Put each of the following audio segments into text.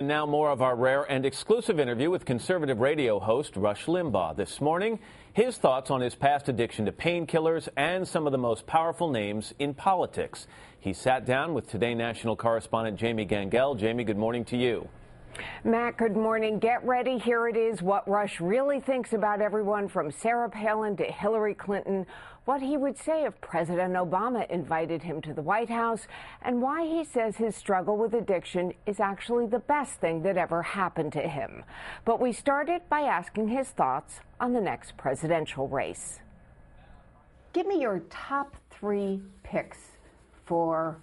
now more of our rare and exclusive interview with conservative radio host Rush Limbaugh. This morning, his thoughts on his past addiction to painkillers and some of the most powerful names in politics. He sat down with Today National correspondent Jamie Gangel. Jamie, good morning to you. Matt, good morning. Get ready. Here it is, what Rush really thinks about everyone from Sarah Palin to Hillary Clinton, what he would say if President Obama invited him to the White House, and why he says his struggle with addiction is actually the best thing that ever happened to him. But we started by asking his thoughts on the next presidential race. Give me your top 3 picks for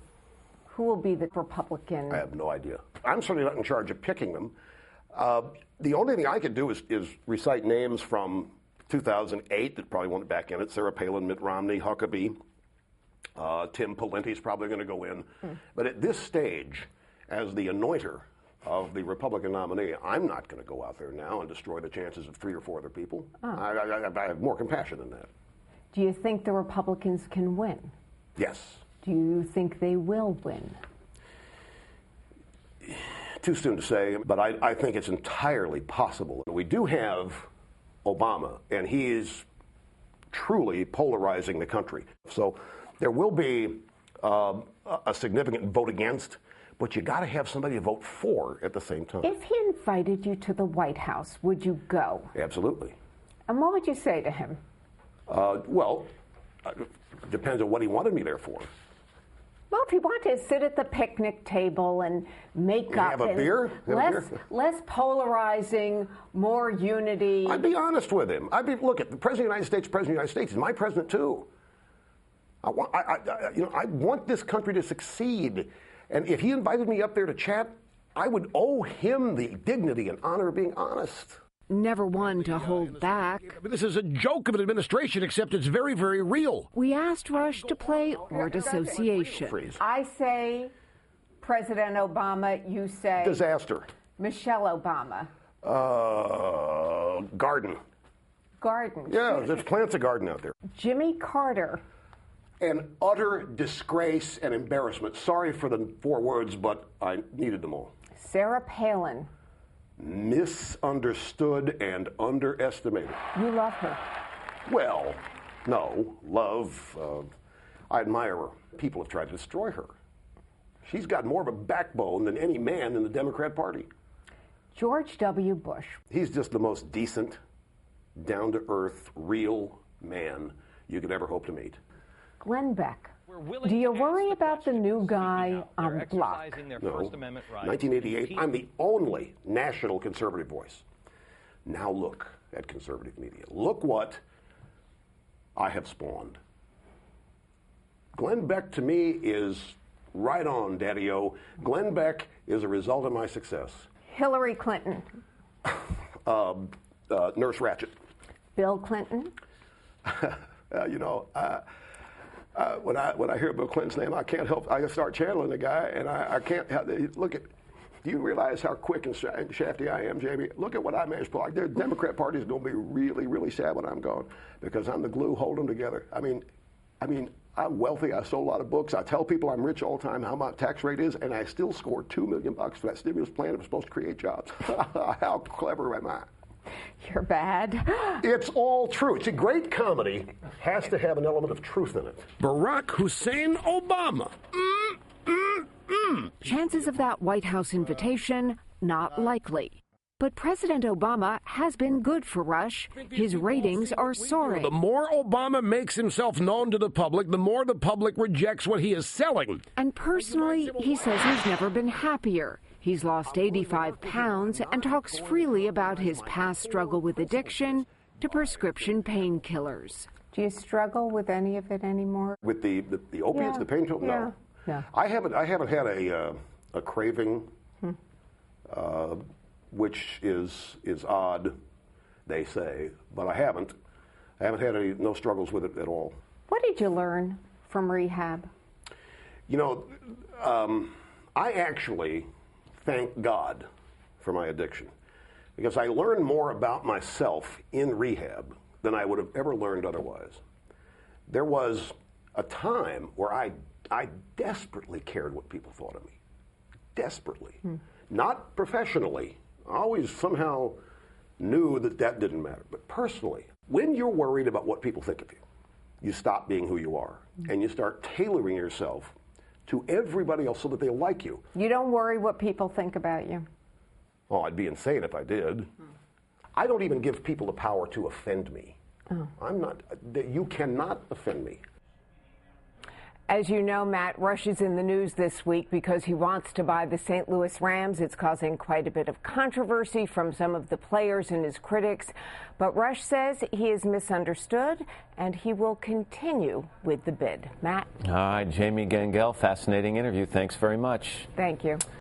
who will be the Republican. I have no idea. I'm certainly not in charge of picking them. The only thing I could do is recite names from 2008 that probably won't back in it. Sarah Palin, Mitt Romney, Huckabee, Tim Pawlenty's probably going to go in. But at this stage, as the anointer of the Republican nominee, I'm not going to go out there now and destroy the chances of 3 or 4 other people. I have more compassion than that. Do you think the Republicans can win? Yes. Do you think they will win? Too soon to say, but I think it's entirely possible. We do have Obama, and he is truly polarizing the country. So there will be a significant vote against, but you got to have somebody to vote for at the same time. If he invited you to the White House, would you go? Absolutely. And what would you say to him? Depends on what he wanted me there for. Well, if he wanted to sit at the picnic table and make up. Have a beer? Less polarizing, more unity. I'd be honest with him. Look, at the President of the United States, He's my president too. I want this country to succeed. And if he invited me up there to chat, I would owe him the dignity and honor of being honest. Never one to hold back. This is a joke of an administration, except it's very, very real. We asked Rush to play word association. I say President Obama, you say... Disaster. Michelle Obama. Garden. Garden. Yeah, there's plants of garden out there. Jimmy Carter. An utter disgrace and embarrassment. Sorry for the 4 words, but I needed them all. Sarah Palin. Misunderstood and underestimated. You love her? Well, no. Love, I admire her. People have tried to destroy her. She's got more of a backbone than any man in the Democrat Party. George W. Bush. He's just the most decent, down-to-earth, real man you could ever hope to meet. Glenn Beck. Do you worry about the new guy on the block? No. 1988, I'm the only national conservative voice. Now look at conservative media. Look what I have spawned. Glenn Beck, to me, is right on, Daddy-O. Glenn Beck is a result of my success. Hillary Clinton. Nurse Ratched. Bill Clinton. When I hear Bill Clinton's name, I can't help. I start channeling the guy, and I can't look at. Do you realize how quick and shafty I am, Jamie? Look at what I managed to pull. The Democrat Party is going to be really, really sad when I'm gone because I'm the glue holding them together. I mean, I'm wealthy. I sold a lot of books. I tell people I'm rich all the time, how my tax rate is, and I still scored $2 million for that stimulus plan that was supposed to create jobs. How clever am I? You're bad. It's all true. See, great comedy has to have an element of truth in it. Barack Hussein Obama. Chances of that White House invitation, not likely. But President Obama has been good for Rush. His ratings are soaring. The more Obama makes himself known to the public, the more the public rejects what he is selling. And personally, he says he's never been happier. He's lost 85 pounds and talks freely about his past struggle with addiction to prescription painkillers. Do you struggle with any of it anymore? With the opiates, the painkillers? No. Yeah. I haven't had a craving, which is odd, they say, but I haven't had no struggles with it at all. What did you learn from rehab? I actually thank God for my addiction because I learned more about myself in rehab than I would have ever learned otherwise. There was a time where I desperately cared what people thought of me. Desperately. not professionally. I always somehow knew that that didn't matter, but personally, when you're worried about what people think of you, you stop being who you are, and you start tailoring yourself to everybody else so that they like you. You don't worry what people think about you? Oh, I'd be insane if I did. I don't even give people the power to offend me. I'm not, you cannot offend me. As you know, Matt, Rush is in the news this week because he wants to buy the St. Louis Rams. It's causing quite a bit of controversy from some of the players and his critics. But Rush says he is misunderstood and he will continue with the bid. Matt? All right, Jamie Gangel, fascinating interview. Thanks very much. Thank you.